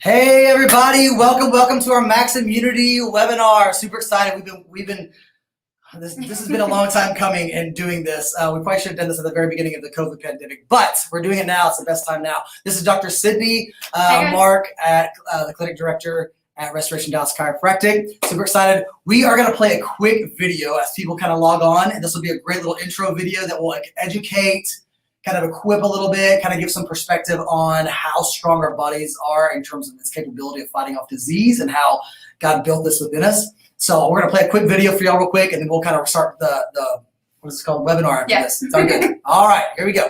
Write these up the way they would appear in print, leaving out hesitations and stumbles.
Hey everybody, welcome to our Max Immunity webinar. Super excited. This has been a long time coming and doing this. We probably should have done this at the very beginning of the COVID pandemic, but we're doing it now. It's the best time now. This is Dr. Sydni, Mark at the clinic director at Restoration Dallas Chiropractic. Super excited. We are going to play a quick video as people kind of log on, and this will be a great little intro video that will educate, kind of equip a little bit, kind of give some perspective on how strong our bodies are in terms of its capability of fighting off disease and how God built this within us. So we're gonna play a quick video for y'all real quick, and then we'll kind of start the what is it called, webinar after this. Sound good? All right, here we go.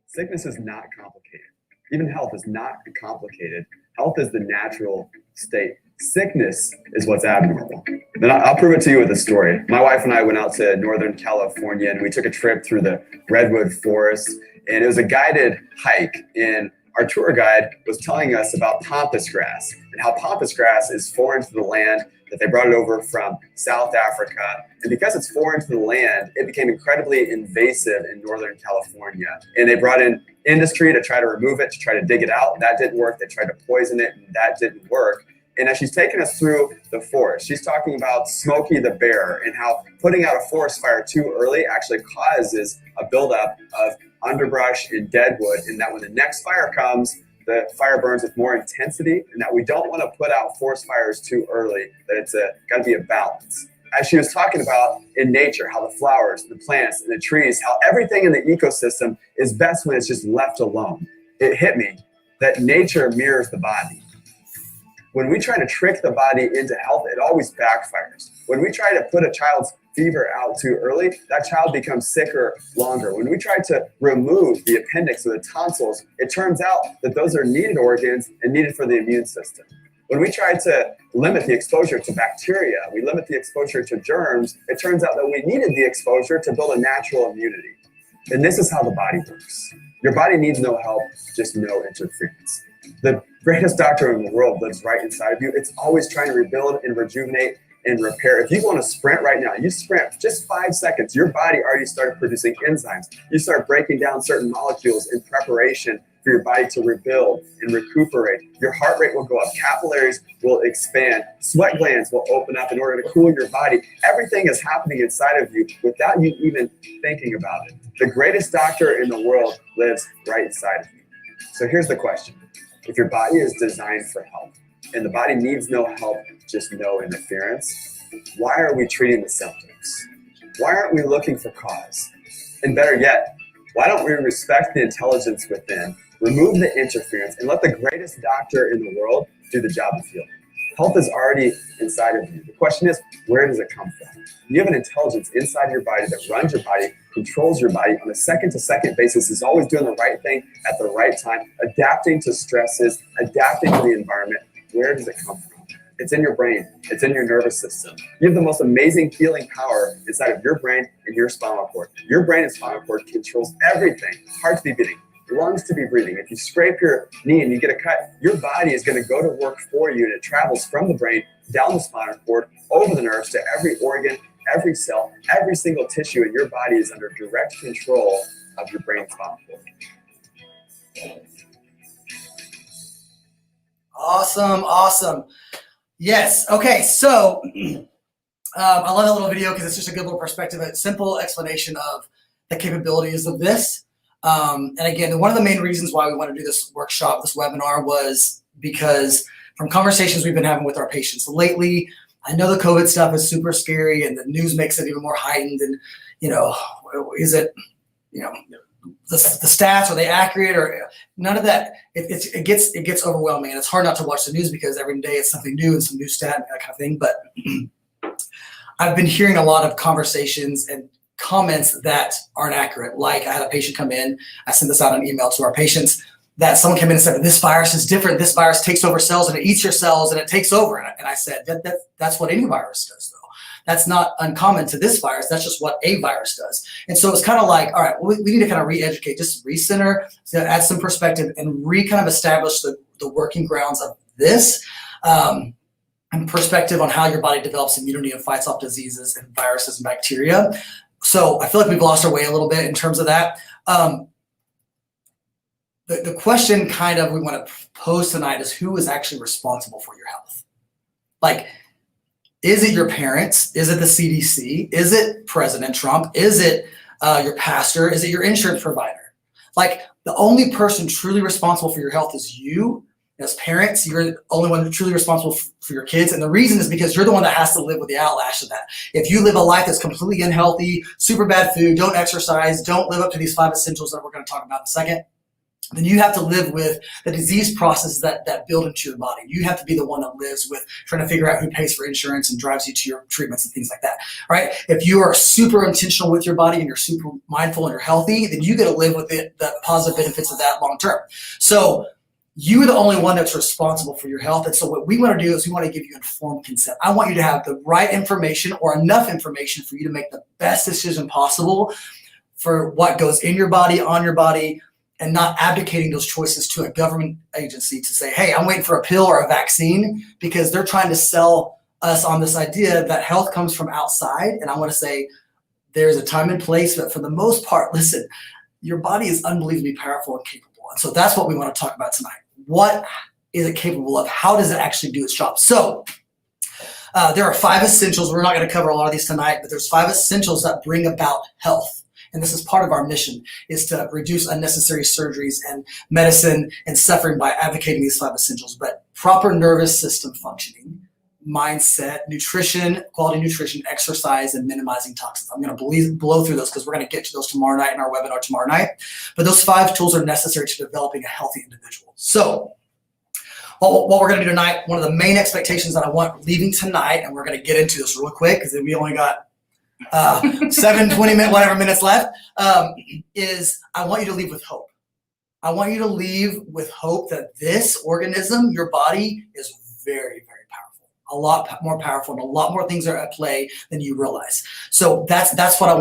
Sickness is not complicated. Even health is not complicated. Health is the natural state. Sickness is what's abnormal. Then I'll prove it to you with a story. My wife and I went out to Northern California, and we took a trip through the redwood forest, and it was a guided hike. And our tour guide was telling us about pampas grass and how pampas grass is foreign to the land, that they brought it over from South Africa. And because it's foreign to the land, it became incredibly invasive in Northern California. And they brought in industry to try to remove it, to try to dig it out. That didn't work. They tried to poison it, and that didn't work. And as she's taking us through the forest, she's talking about Smokey the bear and how putting out a forest fire too early actually causes a buildup of underbrush and deadwood, and that when the next fire comes, the fire burns with more intensity, and that we don't want to put out forest fires too early, that it's got to be a balance. As she was talking about in nature, how the flowers, the plants, and the trees, how everything in the ecosystem is best when it's just left alone. It hit me that nature mirrors the body. When we try to trick the body into health, it always backfires. When we try to put a child's fever out too early, that child becomes sicker longer. When we try to remove the appendix or the tonsils, it turns out that those are needed organs and needed for the immune system. When we try to limit the exposure to bacteria, we limit the exposure to germs, it turns out that we needed the exposure to build a natural immunity. And this is how the body works. Your body needs no help, just no interference. The greatest doctor in the world lives right inside of you. It's always trying to rebuild and rejuvenate and repair. If you go on a sprint right now, you sprint just 5 seconds, your body already started producing enzymes. You start breaking down certain molecules in preparation for your body to rebuild and recuperate. Your heart rate will go up, capillaries will expand, sweat glands will open up in order to cool your body. Everything is happening inside of you without you even thinking about it. The greatest doctor in the world lives right inside of you. So here's the question. If your body is designed for health and the body needs no help, just no interference, why are we treating the symptoms? Why aren't we looking for cause? And better yet, why don't we respect the intelligence within, remove the interference, and let the greatest doctor in the world do the job of healing? Health is already inside of you. The question is, where does it come from? You have an intelligence inside your body that runs your body, controls your body on a second-to-second basis, is always doing the right thing at the right time, adapting to stresses, adapting to the environment. Where does it come from? It's in your brain. It's in your nervous system. You have the most amazing healing power inside of your brain and your spinal cord. Your brain and spinal cord controls everything. Heart to be beating, lungs to be breathing. If you scrape your knee and you get a cut, your body is going to go to work for you, and it travels from the brain down the spinal cord, over the nerves to every organ, every cell, every single tissue in your body is under direct control of your brain and spinal cord. Awesome. Yes. Okay. So I love that little video because it's just a good little perspective, a simple explanation of the capabilities of this. And again, one of the main reasons why we want to do this workshop, this webinar, was because from conversations we've been having with our patients lately, I know the COVID stuff is super scary and the news makes it even more heightened. And, is it, the stats, are they accurate or none of that? It gets overwhelming, and it's hard not to watch the news because every day it's something new and some new stat and that kind of thing. But I've been hearing a lot of conversations and comments that aren't accurate. Like I had a patient come in, I sent this out on email to our patients, that someone came in and said, this virus is different. This virus takes over cells and it eats your cells and it takes over. And I said, that's what any virus does though. That's not uncommon to this virus. That's just what a virus does. And so it's kind of like, all right, we need to kind of re-educate, just recenter, add some perspective and kind of establish the working grounds of this and perspective on how your body develops immunity and fights off diseases and viruses and bacteria. So I feel like we've lost our way a little bit in terms of that. the question kind of we want to pose tonight is who is actually responsible for your health? Like, is it your parents? Is it the CDC? Is it President Trump? Is it your pastor? Is it your insurance provider? Like, the only person truly responsible for your health is you. As parents, you're the only one truly responsible for your kids. And the reason is because you're the one that has to live with the outlash of that. If you live a life that's completely unhealthy, super bad food, don't exercise, don't live up to these 5 essentials that we're going to talk about in a second, then you have to live with the disease processes that build into your body. You have to be the one that lives with trying to figure out who pays for insurance and drives you to your treatments and things like that, right? If you are super intentional with your body and you're super mindful and you're healthy, then you get to live with the positive benefits of that long term. So you're the only one that's responsible for your health. And so what we want to do is we want to give you informed consent. I want you to have the right information or enough information for you to make the best decision possible for what goes in your body, on your body, and not abdicating those choices to a government agency to say, hey, I'm waiting for a pill or a vaccine, because they're trying to sell us on this idea that health comes from outside. And I want to say there's a time and place, but for the most part, listen, your body is unbelievably powerful and capable. And so that's what we want to talk about tonight. What is it capable of? How does it actually do its job? So there are 5 essentials. We're not going to cover a lot of these tonight, but there's 5 essentials that bring about health. And this is part of our mission, is to reduce unnecessary surgeries and medicine and suffering by advocating these 5 essentials. But proper nervous system functioning, mindset, nutrition, quality nutrition, exercise, and minimizing toxins. I'm going to blow through those because we're going to get to those tomorrow night in our webinar tomorrow night. But those 5 tools are necessary to developing a healthy individual. So what we're going to do tonight, one of the main expectations that I want leaving tonight, and we're going to get into this real quick because we only got 20 minutes left, is I want you to leave with hope. I want you to leave with hope that this organism, your body, is very, very powerful. A lot more powerful, and a lot more things are at play than you realize. So that's what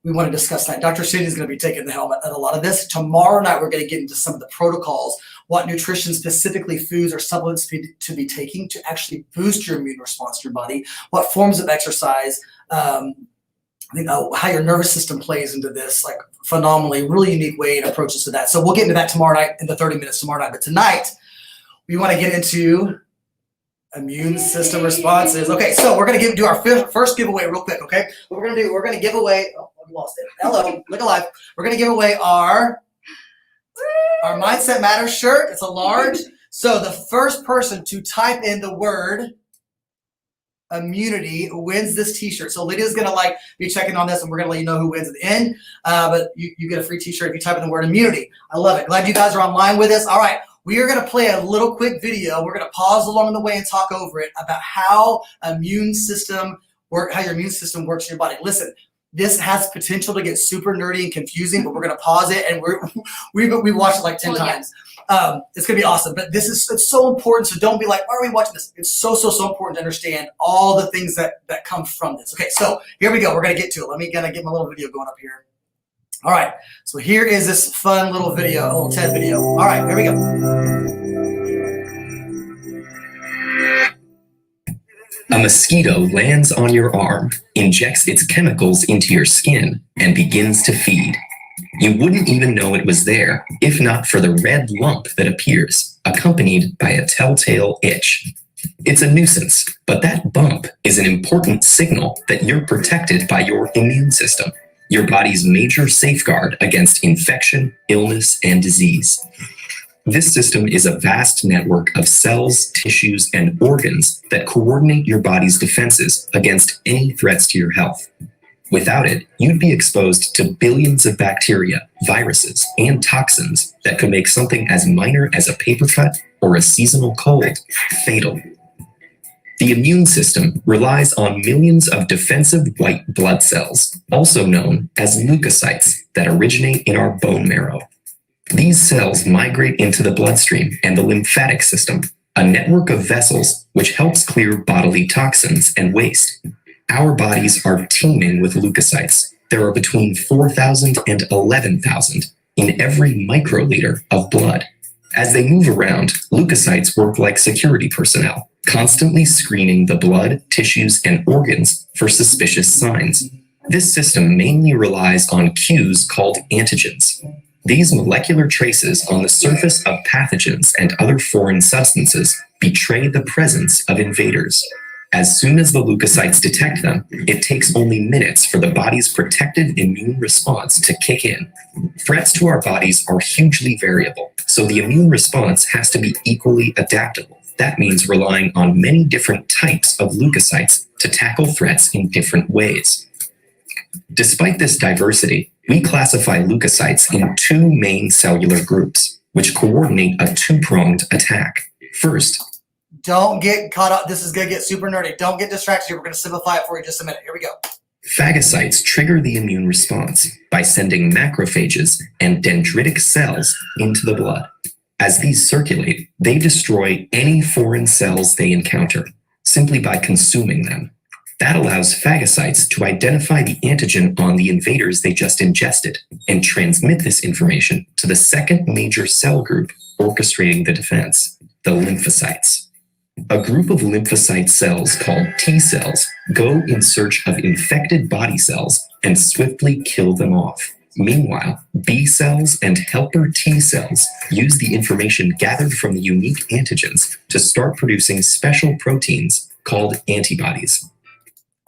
we want to discuss tonight. Dr. Sydney is going to be taking the helm at a lot of this. Tomorrow night, we're going to get into some of the protocols, what nutrition, specifically foods or supplements to be taking to actually boost your immune response to your body, what forms of exercise, how your nervous system plays into this, like phenomenally, really unique way and approaches to that. So we'll get into that tomorrow night in the 30 minutes tomorrow night. But tonight, we want to get into immune system responses. Okay, so we're going to do our first giveaway real quick, okay? What we're going to give away, oh, I lost it. Hello, look alive. We're going to give away our Mindset Matters shirt. It's a large. So the first person to type in the word immunity wins this t-shirt. So Lydia's gonna be checking on this, and we're gonna let you know who wins at the end. But you get a free t-shirt if you type in the word immunity. I love it. Glad you guys are online with us. All right, we are gonna play a little quick video. We're gonna pause along the way and talk over it about how your immune system works in your body. Listen, this has potential to get super nerdy and confusing, but we're gonna pause it, and we watched it like 10 times. It's gonna be awesome, but it's so important. So don't be like, why are we watching this? It's so important to understand all the things that come from this. Okay, so here we go. We're gonna get to it. Let me get my little video going up here. All right, so here is this fun little video, a little TED video. All right, here we go. A mosquito lands on your arm, injects its chemicals into your skin, and begins to feed. You wouldn't even know it was there if not for the red lump that appears, accompanied by a telltale itch. It's a nuisance, but that bump is an important signal that you're protected by your immune system, your body's major safeguard against infection, illness, and disease. This system is a vast network of cells, tissues, and organs that coordinate your body's defenses against any threats to your health. Without it, you'd be exposed to billions of bacteria, viruses, and toxins that could make something as minor as a paper cut or a seasonal cold fatal. The immune system relies on millions of defensive white blood cells, also known as leukocytes, that originate in our bone marrow. These cells migrate into the bloodstream and the lymphatic system, a network of vessels which helps clear bodily toxins and waste. Our bodies are teeming with leukocytes. There are between 4,000 and 11,000 in every microliter of blood. As they move around, leukocytes work like security personnel, constantly screening the blood, tissues, and organs for suspicious signs. This system mainly relies on cues called antigens. These molecular traces on the surface of pathogens and other foreign substances betray the presence of invaders. As soon as the leukocytes detect them, it takes only minutes for the body's protective immune response to kick in. Threats to our bodies are hugely variable, so the immune response has to be equally adaptable. That means relying on many different types of leukocytes to tackle threats in different ways. Despite this diversity, we classify leukocytes in two main cellular groups, which coordinate a two-pronged attack. First, don't get caught up. This is going to get super nerdy. Don't get distracted here. We're going to simplify it for you just a minute. Here we go. phagocytes trigger the immune response by sending macrophages and dendritic cells into the blood. As these circulate, they destroy any foreign cells they encounter simply by consuming them. That allows phagocytes to identify the antigen on the invaders they just ingested and transmit this information to the second major cell group orchestrating the defense, the lymphocytes. A group of lymphocyte cells called T cells go in search of infected body cells and swiftly kill them off. Meanwhile, B cells and helper T cells use the information gathered from the unique antigens to start producing special proteins called antibodies.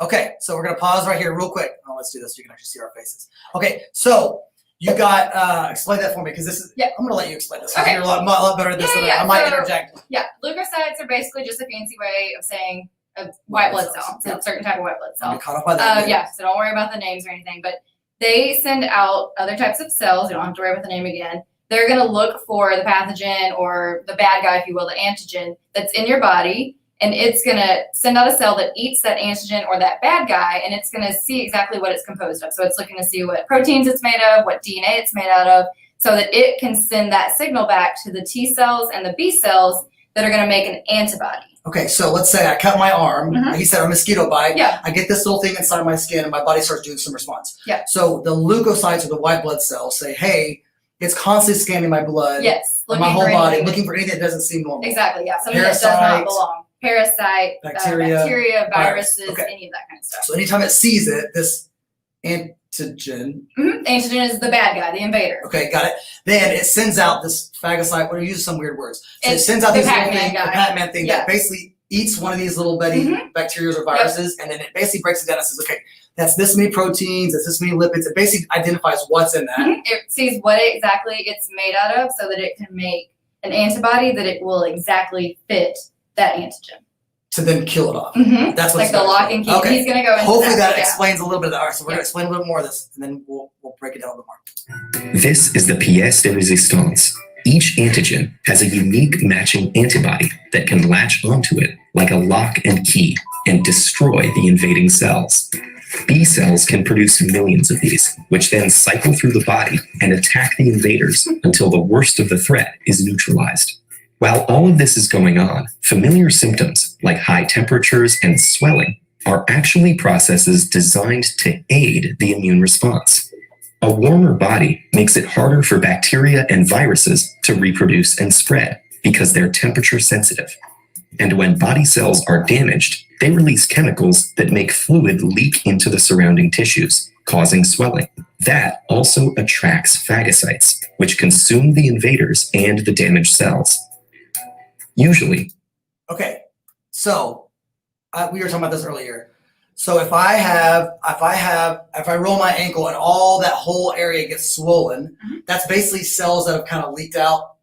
Okay, so we're going to pause right here real quick. Oh, let's do this so you can actually see our faces. Okay, so you got, explain that for me, because this is, I'm going to let you explain this. Okay. You're a lot better at this than I might interject. Yeah, leukocytes are basically just a fancy way of saying a white blood cell. It's a certain type of white blood cell. I'm caught up by that. Yeah, so don't worry about the names or anything, but they send out other types of cells. You don't have to worry about the name again. They're going to look for the pathogen or the bad guy, if you will, the antigen that's in your body. And it's going to send out a cell that eats that antigen or that bad guy, and it's going to see exactly what it's composed of. So it's looking to see what proteins it's made of, what DNA it's made out of, so that it can send that signal back to the T cells and the B cells that are going to make an antibody. Okay, so let's say I cut my arm. He said a mosquito bite. Yeah. I get this little thing inside my skin, and my body starts doing some response. Yeah. So the leukocytes or the white blood cells say, hey, it's constantly scanning my blood. Yes. And my whole body, looking for anything that doesn't seem normal. Exactly, yeah. Something that does not belong. Parasite, bacteria, viruses, any of that kind of stuff. So anytime it sees it, this antigen. Antigen is the bad guy, the invader. Okay, got it. Then it sends out this phagocyte, what are you using some weird words. So it sends out these little things, the Pac-Man thing that basically eats one of these little bitty bacteria or viruses, and then it basically breaks it down and says, okay, that's this many proteins, that's this many lipids. It basically identifies what's in that. It sees what exactly it's made out of so that it can make an antibody that it will exactly fit that antigen. To then kill it off. That's like the lock and key. Okay. He's going to go into hopefully that explains a little bit of that. All right, so we're going to explain a little bit more of this, and then we'll break it down a little more. This is the pièce de résistance. Each antigen has a unique matching antibody that can latch onto it like a lock and key and destroy the invading cells. B cells can produce millions of these, which then cycle through the body and attack the invaders until the worst of the threat is neutralized. While all of this is going on, familiar symptoms like high temperatures and swelling are actually processes designed to aid the immune response. A warmer body makes it harder for bacteria and viruses to reproduce and spread because they're temperature sensitive. And when body cells are damaged, they release chemicals that make fluid leak into the surrounding tissues, causing swelling. That also attracts phagocytes, which consume the invaders and the damaged cells. Usually. Okay, so we were talking about this earlier. So if I roll my ankle and all that whole area gets swollen, that's basically cells that have kind of leaked out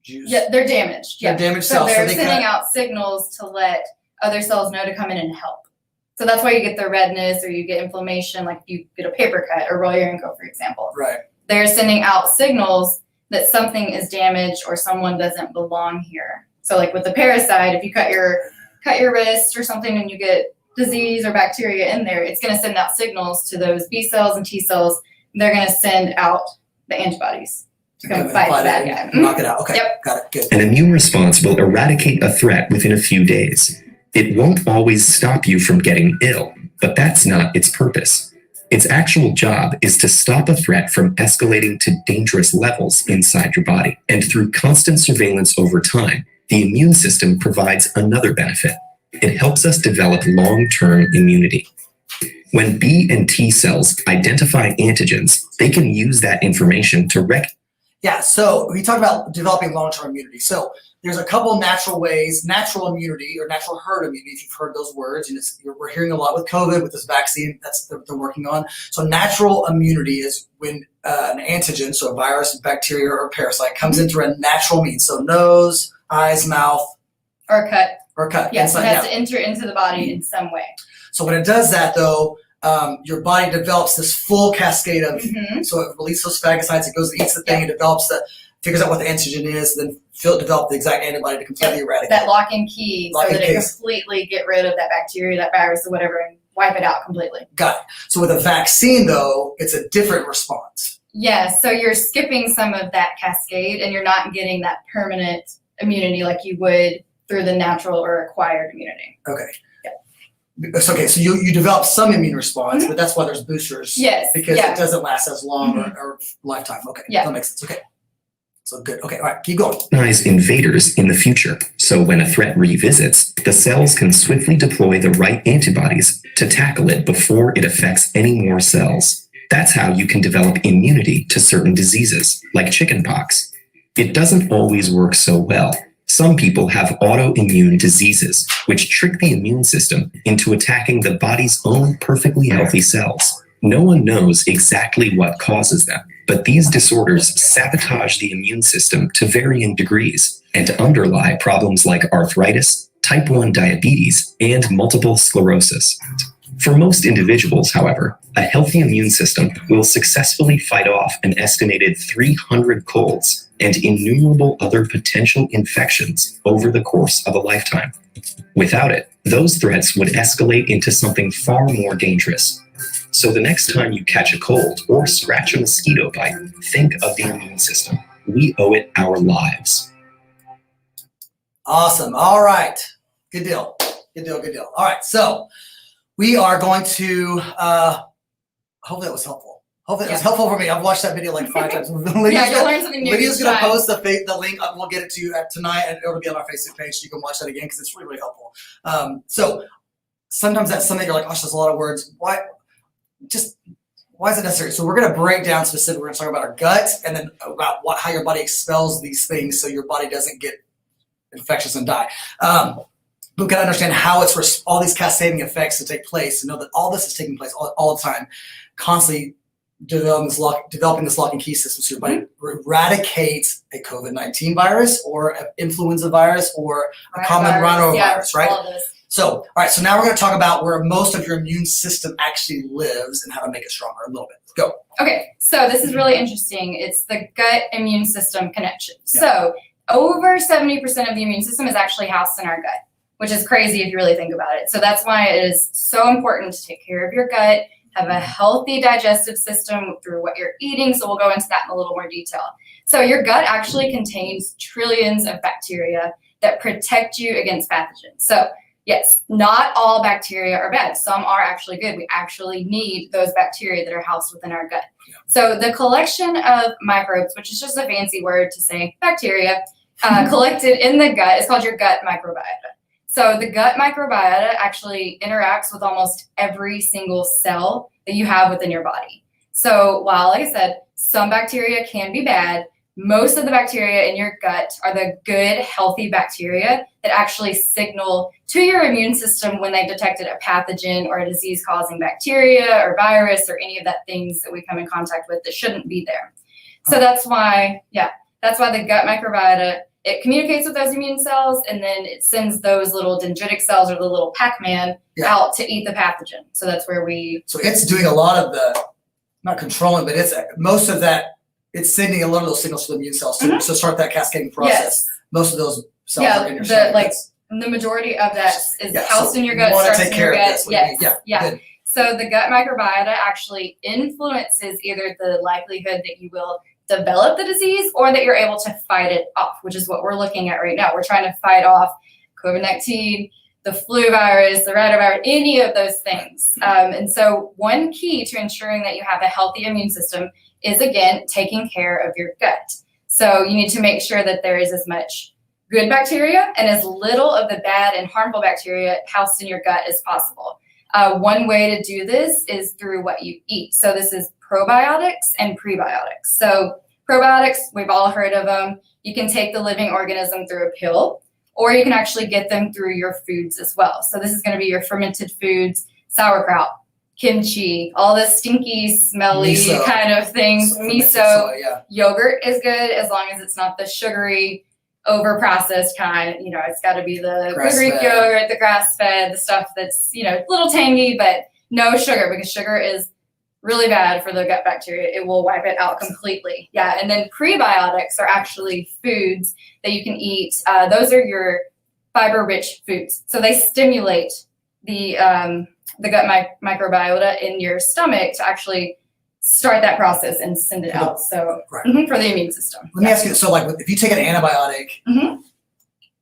juice. Yeah, they're damaged. They're damaged cells. So they're sending out signals to let other cells know to come in and help. So that's why you get the redness or you get inflammation, like you get a paper cut or roll your ankle, for example. Right. They're sending out signals that something is damaged or someone doesn't belong here. So like with the parasite, if you cut your wrist or something and you get disease or bacteria in there, it's going to send out signals to those B cells and T cells. They're going to send out the antibodies to come fight the bad guy. Knock it out. Okay, Yep. Got it. Good. An immune response will eradicate a threat within a few days. It won't always stop you from getting ill, but that's not its purpose. Its actual job is to stop a threat from escalating to dangerous levels inside your body. And through constant surveillance over time, the immune system provides another benefit. It helps us develop long-term immunity. When B and T cells identify antigens, they can use that information to Yeah, so we talked about developing long-term immunity. So there's a couple natural ways, natural immunity or natural herd immunity, if you've heard those words, and we're hearing a lot with COVID, with this vaccine that's they're working on. So natural immunity is when an antigen, so a virus, bacteria, or parasite comes in through a natural means. So nose, eyes, mouth. Or cut. Yes, Inside, it has to enter into the body in some way. So when it does that, though, your body develops this full cascade of, so it releases those phagocytes, it goes and eats the thing, it develops figures out what the antigen is, then develop the exact antibody to completely eradicate that lock and key, lock so that and it key. completely get rid of that bacteria, that virus, or whatever, and wipe it out completely. Got it. So with a vaccine, though, it's a different response. Yes, so you're skipping some of that cascade, and you're not getting that permanent immunity like you would through the natural or acquired immunity. Okay. Okay, so you develop some immune response, but that's why there's boosters. Yes. Because it doesn't last as long or lifetime. Okay. Yeah. That makes sense. Okay. So good. Okay. All right. Keep going. recognize invaders in the future. So when a threat revisits, the cells can swiftly deploy the right antibodies to tackle it before it affects any more cells. That's how you can develop immunity to certain diseases, like chickenpox. It doesn't always work so well. Some people have autoimmune diseases, which trick the immune system into attacking the body's own perfectly healthy cells. No one knows exactly what causes them, but these disorders sabotage the immune system to varying degrees and underlie problems like arthritis, type 1 diabetes, and multiple sclerosis. For most individuals, however, a healthy immune system will successfully fight off an estimated 300 colds and innumerable other potential infections over the course of a lifetime. Without it, those threats would escalate into something far more dangerous. So the next time you catch a cold or scratch a mosquito bite, think of the immune system. We owe it our lives. Awesome. All right. Good deal. Good deal. Good deal. All right. So we are going to, hopefully that was helpful. Hopefully it was helpful for me. I've watched that video like 5 times. Yeah, you'll learn something new. Lydia's going to post the link. We'll get it to you tonight, and it'll be on our Facebook page. So you can watch that again because it's really, really helpful. So sometimes that's something you're like, gosh, there's a lot of words. Why is it necessary? So we're going to break down specifically. We're going to talk about our gut and then about how your body expels these things so your body doesn't get infectious and die. We've got to understand how it's all these cascading effects to take place and know that all this is taking place all the time, constantly developing this lock and key system so your body eradicates a COVID-19 virus or an influenza virus or a common rhinovirus, right? All of this. So, all right, so now we're going to talk about where most of your immune system actually lives and how to make it stronger a little bit. Go. Okay, so this is really interesting. It's the gut immune system connection. Yeah. So over 70% of the immune system is actually housed in our gut, which is crazy if you really think about it. So that's why it is so important to take care of your gut, have a healthy digestive system through what you're eating. So we'll go into that in a little more detail. So your gut actually contains trillions of bacteria that protect you against pathogens. So yes, not all bacteria are bad. Some are actually good. We actually need those bacteria that are housed within our gut. Yeah. So the collection of microbes, which is just a fancy word to say bacteria, collected in the gut is called your gut microbiota. So the gut microbiota actually interacts with almost every single cell that you have within your body. So while, like I said, some bacteria can be bad, most of the bacteria in your gut are the good, healthy bacteria that actually signal to your immune system when they've detected a pathogen or a disease-causing bacteria or virus or any of that things that we come in contact with that shouldn't be there. So that's why the gut microbiota, it communicates with those immune cells, and then it sends those little dendritic cells or the little Pac-Man out to eat the pathogen. So that's where So it's doing a lot of not controlling, but it's most of that. It's sending a lot of those signals to the immune cells to start that cascading process. Yes. Most of those cells are in your stomach. The majority of that is housed so in your gut. You want to starts take in care your of gut. this. Yes. Good. So the gut microbiota actually influences either the likelihood that you will develop the disease or that you're able to fight it off, which is what we're looking at right now. We're trying to fight off COVID-19, the flu virus, the rhinovirus, any of those things. And so one key to ensuring that you have a healthy immune system is, again, taking care of your gut. So you need to make sure that there is as much good bacteria and as little of the bad and harmful bacteria housed in your gut as possible. One way to do this is through what you eat. So this is probiotics and prebiotics. So probiotics, we've all heard of them. You can take the living organism through a pill, or you can actually get them through your foods as well. So this is going to be your fermented foods, sauerkraut, kimchi, all the stinky, smelly Miso. kind of things. Miso, Soy, yeah. yogurt is good as long as it's not the sugary, over-processed kind. You know, it's got to be the Greek Grass-fed. yogurt, the grass-fed, the stuff that's, you know, a little tangy, but no sugar, because sugar is really bad for the gut bacteria. It will wipe it out completely. Yeah, and then prebiotics are actually foods that you can eat. Those are your fiber-rich foods. So they stimulate the gut microbiota in your stomach to actually start that process and send it out. So Right. for the immune system. Let me ask you, so like if you take an antibiotic, Mhm.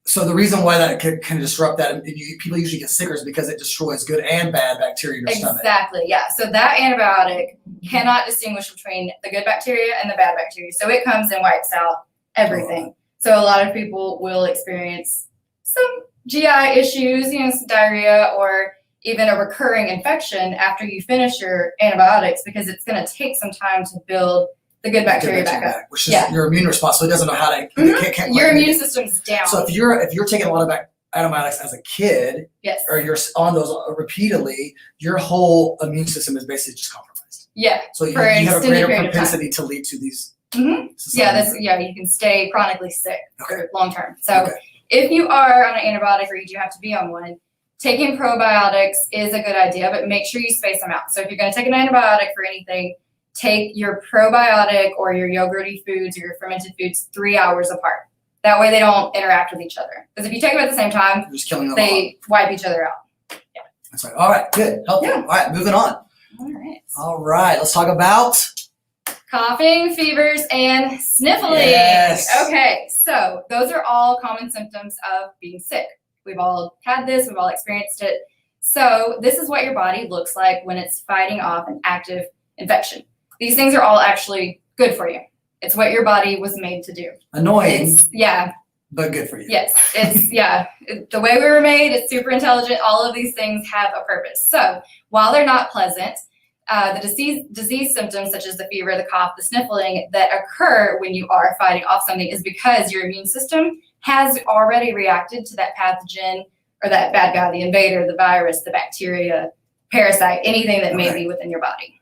so the reason why that can disrupt that, and people usually get sicker, is because it destroys good and bad bacteria in your stomach. Exactly, yeah. So that antibiotic cannot distinguish between the good bacteria and the bad bacteria. So it comes and wipes out everything. So a lot of people will experience some GI issues, you know, some diarrhea, or even a recurring infection after you finish your antibiotics, because it's going to take some time to build the good bacteria back up. Which is your immune response, so it doesn't know how to. Mhm. Can't Your like- immune system's down. So if you're taking a lot of antibiotics as a kid, Yes. or you're on those repeatedly, your whole immune system is basically just compromised. Yeah. So you For an have a extended greater period of time. propensity to lead to these. Mhm. societies. You can stay chronically sick Okay. for long term. So Okay. if you are on an antibiotic or you do have to be on one, taking probiotics is a good idea, but make sure you space them out. So if you're going to take an antibiotic for anything, take your probiotic or your yogurty foods or your fermented foods 3 hours apart. That way they don't interact with each other. Because if you take them at the same time, You're just killing them all. they wipe each other out. That's right. All right. Good. Helpful. Yeah. All right. Moving on. All right. All right. Let's talk about. Coughing, fevers, and sniffling. Yes. Okay, so those are all common symptoms of being sick. We've all had this, we've all experienced it. So this is what your body looks like when it's fighting off an active infection. These things are all actually good for you. It's what your body was made to do. Annoying, Yeah, but good for you. yes, it's, the way we were made, it's super intelligent. All of these things have a purpose. So while they're not pleasant, the disease symptoms such as the fever, the cough, the sniffling that occur when you are fighting off something is because your immune system has already reacted to that pathogen or that bad guy, the invader, the virus, the bacteria, parasite, anything that may be within your body.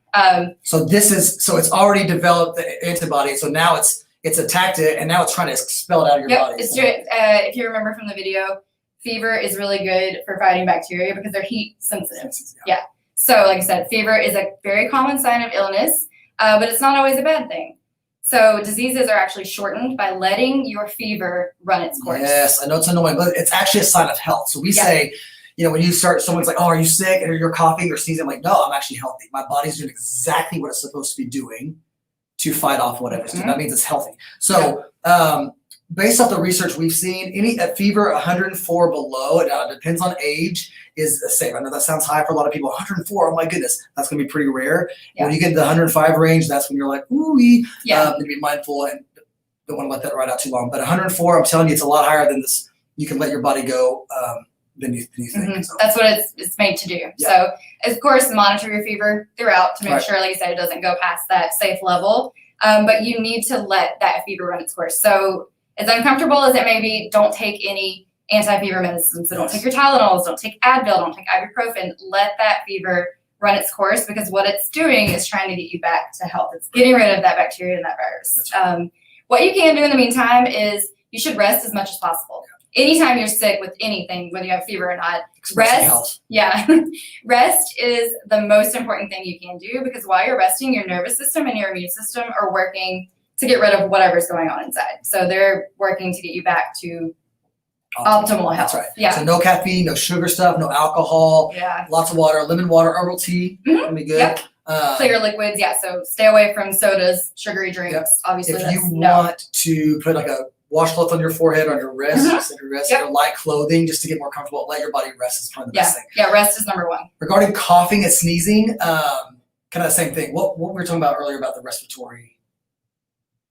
So it's already developed the antibody. So now it's attacked it, and now it's trying to expel it out of your body. It's if you remember from the video, fever is really good for fighting bacteria because they're heat sensitive. Yeah. So like I said, fever is a very common sign of illness, but it's not always a bad thing. So diseases are actually shortened by letting your fever run its course. Yes, I know it's annoying, but it's actually a sign of health. So we say, when you start, someone's like, oh, are you sick? Or you're coughing or sneezing. I'm like, no, I'm actually healthy. My body's doing exactly what it's supposed to be doing to fight off whatever's doing. That means it's healthy. So based off the research we've seen, any fever 104 below, it depends on age, is safe. I know that sounds high for a lot of people. 104, oh my goodness, that's going to be pretty rare. Yeah. When you get in the 105 range, that's when you're like, ooh-wee. Yeah. To be mindful and don't want to let that ride out too long. But 104, I'm telling you, it's a lot higher than this. You can let your body go than you think. Mm-hmm. So. That's what it's made to do. Yeah. So, of course, monitor your fever throughout to make sure, like you said, it doesn't go past that safe level. But you need to let that fever run its course. So, as uncomfortable as it may be, don't take any anti-fever medicines. So, don't take your Tylenols, don't take Advil, don't take ibuprofen. Let that fever run its course, because what it's doing is trying to get you back to health. It's getting rid of that bacteria and that virus. What you can do in the meantime is you should rest as much as possible. Anytime you're sick with anything, whether you have fever or not, rest. Yeah, rest is the most important thing you can do, because while you're resting, your nervous system and your immune system are working to get rid of whatever's going on inside. So they're working to get you back to optimal health. That's right. Yeah. So no caffeine, no sugar stuff, no alcohol. Yeah. Lots of water, lemon water, herbal tea. That'd be good. Yep. Clear liquids. Yeah. So stay away from sodas, sugary drinks. Yep. Obviously, If that's you want to put like a washcloth on your forehead, on your wrist, or light clothing just to get more comfortable, let your body rest is probably the best thing. Yeah, rest is number one. Regarding coughing and sneezing, kind of the same thing. What we were talking about earlier about the respiratory.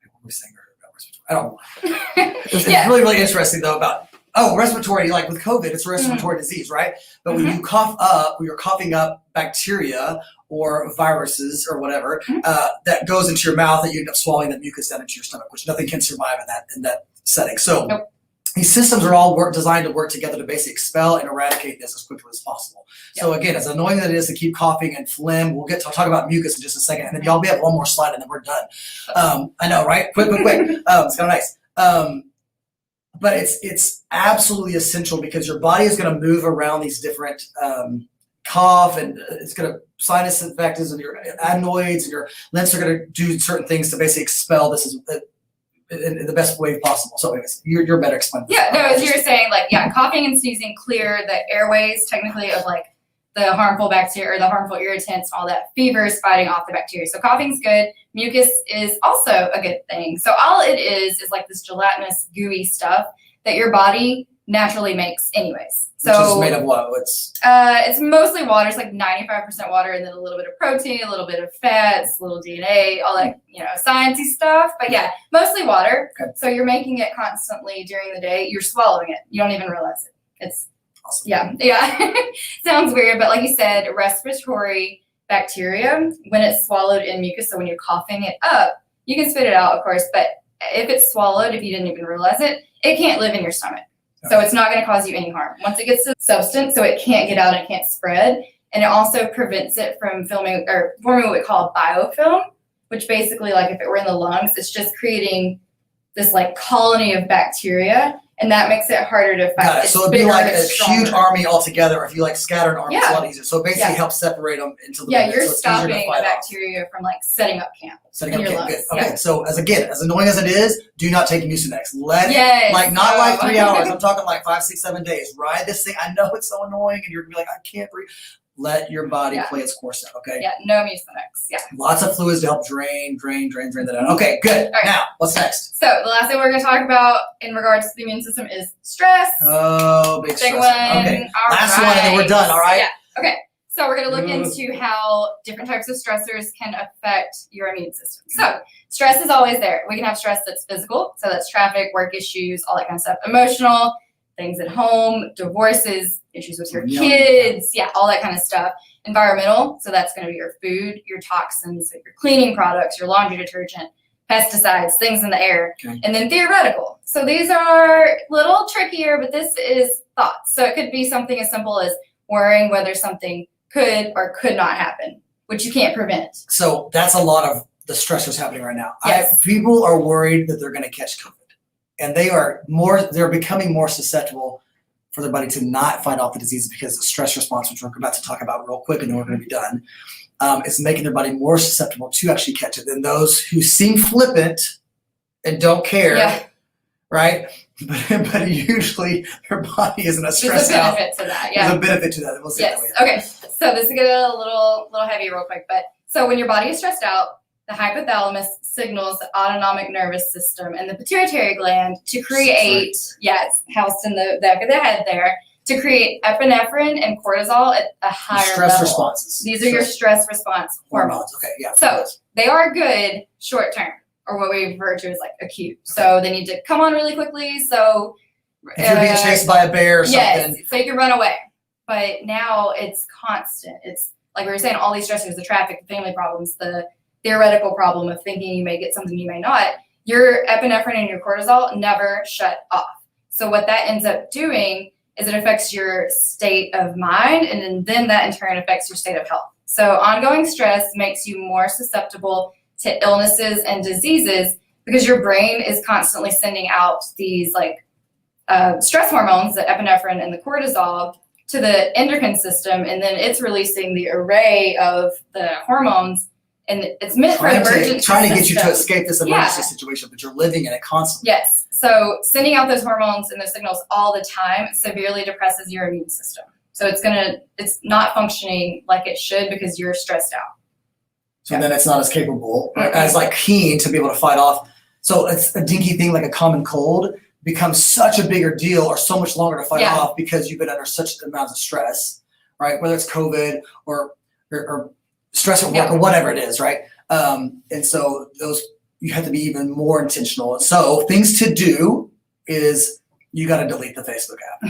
What were we saying earlier about respiratory? I don't know. It's really, really interesting though about respiratory, like with COVID, it's a respiratory disease, right? But when you cough up, when you're coughing up bacteria or viruses or whatever, that goes into your mouth, that you end up swallowing the mucus down into your stomach, which nothing can survive in that setting. So these systems are all designed to work together to basically expel and eradicate this as quickly as possible. So again, as annoying as it is to keep coughing and phlegm, we'll get to talk about mucus in just a second, and then y'all, we have one more slide and then we're done. I know, right? Quick. It's kind of nice. But it's absolutely essential because your body is going to move around these different cough, and it's going to sinus infections, and your adenoids and your lymphs are going to do certain things to basically expel this in the best way possible. So anyways, you're better explaining. Yeah, no, as you were saying, like, coughing and sneezing clear the airways technically of like the harmful bacteria or the harmful irritants, all that. Fever is fighting off the bacteria. So coughing's good. Mucus is also a good thing. So all it is like this gelatinous, gooey stuff that your body naturally makes anyways. So which is made of what? It's mostly water. It's like 95% water, and then a little bit of protein, a little bit of fats, a little DNA, all that, sciencey stuff. But yeah, mostly water. Okay. So you're making it constantly during the day. You're swallowing it. You don't even realize it. It's awesome. Yeah. Sounds weird, but like you said, respiratory bacteria, when it's swallowed in mucus, so when you're coughing it up, you can spit it out, of course, but if it's swallowed, if you didn't even realize it, it can't live in your stomach. So it's not going to cause you any harm. Once it gets to the substance, so it can't get out and can't spread. And it also prevents it from forming what we call biofilm, which basically, like if it were in the lungs, it's just creating this like colony of bacteria, and that makes it harder to fight. Got it. So it'd be like a huge army altogether. If you like scatter an army, it's a lot easier. So it basically helps separate them into the you're so stopping the bacteria from like setting up camp. Setting up camp. Good. Okay. So as annoying as it is, do not take Mucinex. Let it not 3 hours. I'm talking like 5, 6, 7 days. Ride this thing. I know it's so annoying, and you're gonna be like, I can't breathe. Let your body play its course out, okay? Yeah, no Mucinex. Yeah. Lots of fluids to help drain that out. Okay, good. All right. Now, what's next? So the last thing we're going to talk about in regards to the immune system is stress. Oh, big stress. One. Okay. Last one, and then we're done. All right. Yeah. Okay. So we're going to look into how different types of stressors can affect your immune system. So stress is always there. We can have stress that's physical, so that's traffic, work issues, all that kind of stuff. Emotional, things at home, divorces, issues with your kids, all that kind of stuff. Environmental, so that's going to be your food, your toxins, your cleaning products, your laundry detergent, pesticides, things in the air. Okay. And then theoretical. So these are a little trickier, but this is thoughts. So it could be something as simple as worrying whether something could or could not happen, which you can't prevent. So that's a lot of the stressors happening right now. Yes. People are worried that they're going to catch COVID. And they're becoming more susceptible for their body to not fight off the disease because the stress response, which we're about to talk about real quick and then we're going to be done, is making their body more susceptible to actually catch it than those who seem flippant and don't care, right? But usually their body isn't a stress out. There's a benefit to that, There's a benefit to that. We'll see that way. Okay, so this is going to get a little heavy real quick, but so when your body is stressed out, the hypothalamus signals the autonomic nervous system and the pituitary gland to create, it's housed in the back of the head there, to create epinephrine and cortisol at a higher stress level. Responses. These are your stress response hormones. Okay, yeah. So they are good short term, or what we refer to as like acute. So they need to come on really quickly. So if you're being chased by a bear or something. Yes, so you can run away. But now it's constant. It's like we were saying, all these stressors, the traffic, the family problems, the theoretical problem of thinking you may get something you may not, your epinephrine and your cortisol never shut off. So what that ends up doing is it affects your state of mind, and then that in turn affects your state of health. So ongoing stress makes you more susceptible to illnesses and diseases because your brain is constantly sending out these stress hormones, the epinephrine and the cortisol, to the endocrine system, and then it's releasing the array of the hormones. And it's meant for an emergency trying to get you to escape this emergency situation, but you're living in it constantly. Yes. So sending out those hormones and those signals all the time severely depresses your immune system. So it's not functioning like it should because you're stressed out. So then it's not as capable, as keen to be able to fight off. So it's a dinky thing like a common cold becomes such a bigger deal or so much longer to fight off because you've been under such amounts of stress, right? Whether it's COVID or stress at work or whatever it is, right? And so you have to be even more intentional. So things to do is you got to delete the Facebook app.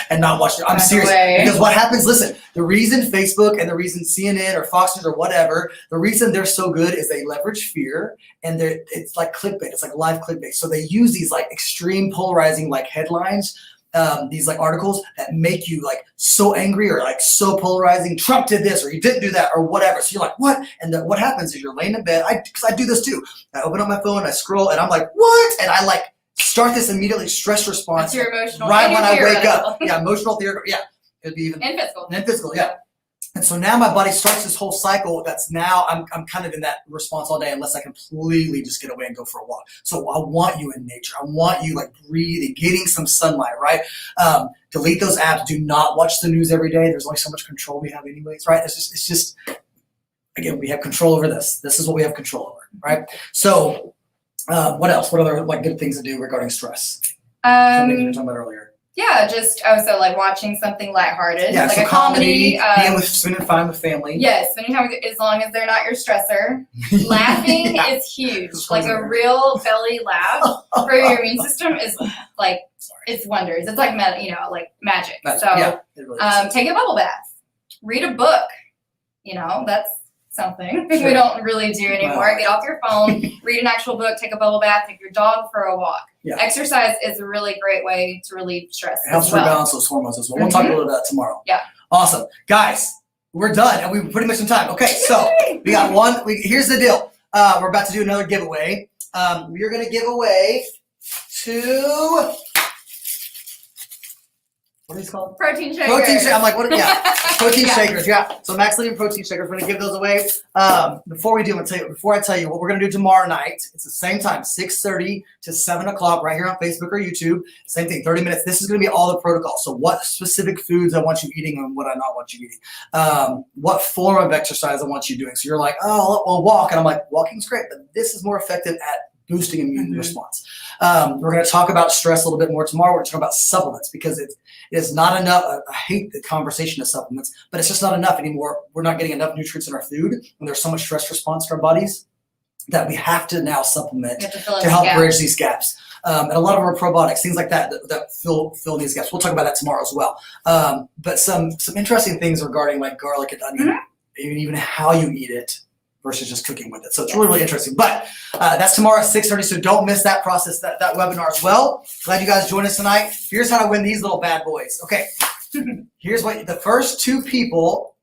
And not watch it. I'm By the serious. way. Because what happens, listen, the reason Facebook and the reason CNN or Fox News or whatever, the reason they're so good is they leverage fear, and it's like clickbait. It's like live clickbait. So they use these like extreme polarizing like headlines, these like articles that make you like so angry or like so polarizing. Trump did this or he didn't do that or whatever. So you're like, what? And then what happens is you're laying in bed. Because I do this too. I open up my phone, I scroll, and I'm like, what? And I like start this immediately stress response. That's your emotional. Right and when your I wake theoretical. up. Yeah, emotional theory. Yeah, it'd be even. And physical. And physical, yeah. And so now my body starts this whole cycle that's now I'm kind of in that response all day unless I completely just get away and go for a walk. So I want you in nature. I want you like breathing, getting some sunlight, right? Delete those apps. Do not watch the news every day. There's only so much control we have anyways, right? It's just again, we have control over this. This is what we have control over, right? So what else? What other like good things to do regarding stress? Something you were talking about earlier. Yeah, just also like watching something lighthearted, Yeah, like so a comedy. spending time with family. Yes, spending time with, as long as they're not your stressor. Laughing Yeah. is huge. It's Like a wonderful. real belly laugh for your immune system is like it's wonders. It's like like magic. So yeah, it really is. take a bubble bath, read a book. That's something Sure. we don't really do anymore. Wow. Get off your phone, read an actual book, take a bubble bath, take your dog for a walk. Yeah. Exercise is a really great way to relieve stress. It helps as well. rebalance those hormones as well. We'll talk a little bit about that tomorrow. Yeah. Awesome. Guys, we're done and we've pretty much in time. Okay, so we got one. Here's the deal. We're about to do another giveaway. We're going to give away two. What are these called? Protein shakers. Protein shakers. I'm like, what? Yeah. Protein Yeah. shakers. Yeah. So Max Living protein shakers. We're going to give those away. Before I tell you what we're going to do tomorrow night, it's the same time, 6:30 to 7 o'clock right here on Facebook or YouTube. Same thing, 30 minutes. This is going to be all the protocol. So what specific foods I want you eating and what I not want you eating. What form of exercise I want you doing. So you're like, oh, well, walk. And I'm like, walking's great, but this is more effective at boosting immune response. We're going to talk about stress a little bit more tomorrow. We're going to talk about supplements because it is not enough. I hate the conversation of supplements, but it's just not enough anymore. We're not getting enough nutrients in our food when there's so much stress response to our bodies that we have to now supplement You have to fill in to help the gap. bridge these gaps. And a lot of our probiotics, things like that fill these gaps. We'll talk about that tomorrow as well. But some interesting things regarding like garlic and onion, even how you eat it versus just cooking with it. So it's really, really interesting. But that's tomorrow at 6:30, so don't miss that process, that webinar as well. Glad you guys joined us tonight. Here's how to win these little bad boys. Okay, here's what the first two people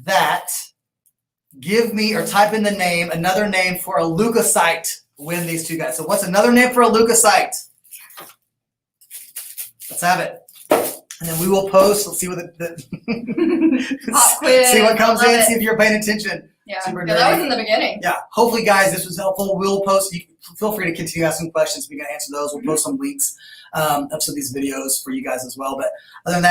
that give me or type in the name, another name for a leukocyte, win these two guys. So what's another name for a leukocyte? Let's have it. And then we will post. Let's see what Pop quiz. see what comes Love in. it. See if you're paying attention. Yeah, Super that was nerdy. in the beginning. Yeah. Hopefully, guys, this was helpful. We'll post. You feel free to continue asking questions. We can answer those. We'll post some links up to these videos for you guys as well. But other than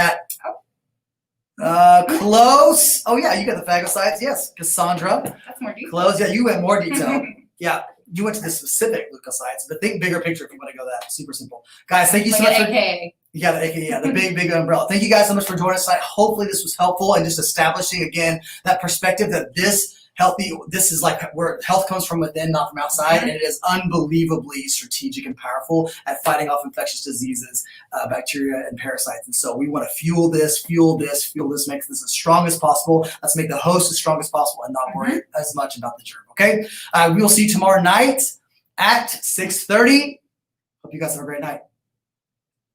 that, close. Oh yeah, you got the phagocytes. Yes, Cassandra. That's more deep. Close. Yeah, you went more detail. Yeah, you went to the specific leukocytes, but think bigger picture if you want to go that. Super simple. Guys, thank you so Like much an for. AKA. Yeah, the big umbrella. Thank you guys so much for joining us tonight. Hopefully this was helpful and just establishing again that perspective that this is like where health comes from within, not from outside, and it is unbelievably strategic and powerful at fighting off infectious diseases, bacteria, and parasites. And so we want to fuel this, make this as strong as possible. Let's make the host as strong as possible and not worry as much about the germ. Okay, we will see you tomorrow night at 6:30. Hope you guys have a great night.